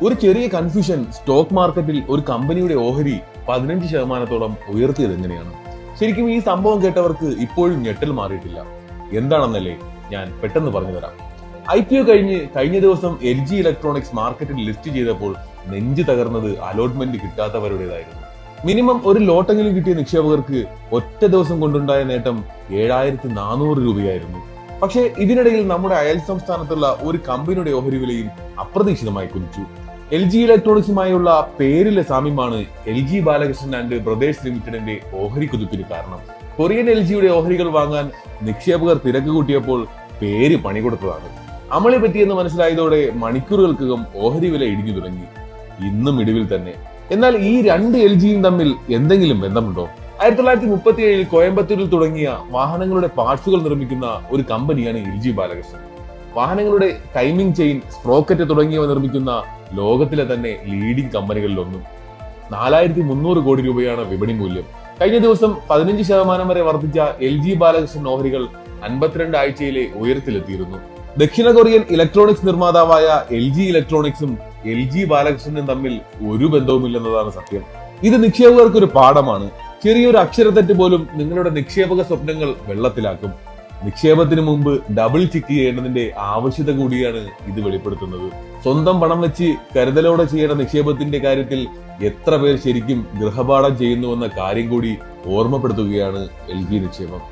ഒരു ചെറിയ confusion stock മാർക്കറ്റിൽ ഒരു കമ്പനിയുടെ ഓഹരി 15% ഉയർത്തിയത് എങ്ങനെയാണ്? ശരിക്കും ഈ സംഭവം കേട്ടവർക്ക് ഇപ്പോഴും ഞെട്ടൽ മാറിയിട്ടില്ല. എന്താണെന്നല്ലേ ഞാൻ പെട്ടെന്ന് പറഞ്ഞു തരാം. IPO കഴിഞ്ഞ ദിവസം LG ഇലക്ട്രോണിക്സ് മാർക്കറ്റിൽ ലിസ്റ്റ് ചെയ്തപ്പോൾ നെഞ്ചു തകർന്നത് അലോട്ട്മെന്റ് കിട്ടാത്തവരുടേതായിരുന്നു. മിനിമം ഒരു ലോട്ടെങ്കിലും കിട്ടിയ നിക്ഷേപകർക്ക് ഒറ്റ ദിവസം കൊണ്ടുണ്ടായ നേട്ടം 7400 രൂപയായിരുന്നു. പക്ഷേ ഇതിനിടയിൽ നമ്മുടെ അയൽ സംസ്ഥാനത്തുള്ള ഒരു കമ്പനിയുടെ ഓഹരി വിലയും അപ്രതീക്ഷിതമായി കുതിച്ചു. LG ഇലക്ട്രോണിക്സുമായുള്ള പേരിലെ സാമ്യമാണ് LG Balakrishnan and brothers ലിമിറ്റഡിന്റെ ഓഹരി കുതിപ്പിന് കാരണം. കൊറിയൻ LGയുടെ ഓഹരികൾ വാങ്ങാൻ നിക്ഷേപകർ തിരക്ക് കൂട്ടിയപ്പോൾ പേര് പണി കൊടുത്തതാണ്. അമളി പറ്റിയെന്ന് മനസ്സിലായതോടെ മണിക്കൂറുകൾക്കകം ഓഹരി വില ഇടിഞ്ഞു തുടങ്ങി. ഇന്നും ഇടിവിൽ തന്നെ. എന്നാൽ ഈ രണ്ട് LGയും തമ്മിൽ എന്തെങ്കിലും ബന്ധമുണ്ടോ? 1937 കോയമ്പത്തൂരിൽ തുടങ്ങിയ വാഹനങ്ങളുടെ പാർട്സുകൾ നിർമ്മിക്കുന്ന ഒരു കമ്പനിയാണ് LG ബാലകൃഷ്ണൻ. വാഹനങ്ങളുടെ ടൈമിംഗ് ചെയിൻ, സ്പ്രോക്കറ്റ് തുടങ്ങിയവ നിർമ്മിക്കുന്ന ലോകത്തിലെ തന്നെ ലീഡിംഗ് കമ്പനികളിലൊന്നും. 4300 കോടി രൂപയാണ് വിപണി മൂല്യം. കഴിഞ്ഞ ദിവസം 15% വരെ വർദ്ധിച്ച LG ബാലകൃഷ്ണൻ ഓഹരികൾ 52 ആഴ്ചയിലെ ഉയരത്തിലെത്തിയിരുന്നു. ദക്ഷിണ കൊറിയൻ ഇലക്ട്രോണിക്സ് നിർമ്മാതാവായ LG ഇലക്ട്രോണിക്സും LG ബാലകൃഷ്ണനും തമ്മിൽ ഒരു ബന്ധവുമില്ലെന്നതാണ് സത്യം. ഇത് നിക്ഷേപകർക്ക് ഒരു പാഠമാണ്. ചെറിയൊരു അക്ഷരത്തെറ്റ് പോലും നിങ്ങളുടെ നിക്ഷേപക സ്വപ്നങ്ങൾ വെള്ളത്തിലാക്കും. നിക്ഷേപത്തിന് മുമ്പ് ഡബിൾ ചെക്ക് ചെയ്യേണ്ടതിന്റെ ആവശ്യത കൂടിയാണ് ഇത് വെളിപ്പെടുത്തുന്നത്. സ്വന്തം പണം വെച്ച് കരുതലോടെ ചെയ്യേണ്ട നിക്ഷേപത്തിന്റെ കാര്യത്തിൽ എത്ര പേർ ശരിക്കും ഗൃഹപാഠം ചെയ്യുന്നുവെന്ന കാര്യം കൂടി ഓർമ്മപ്പെടുത്തുകയാണ് LG നിക്ഷേപം.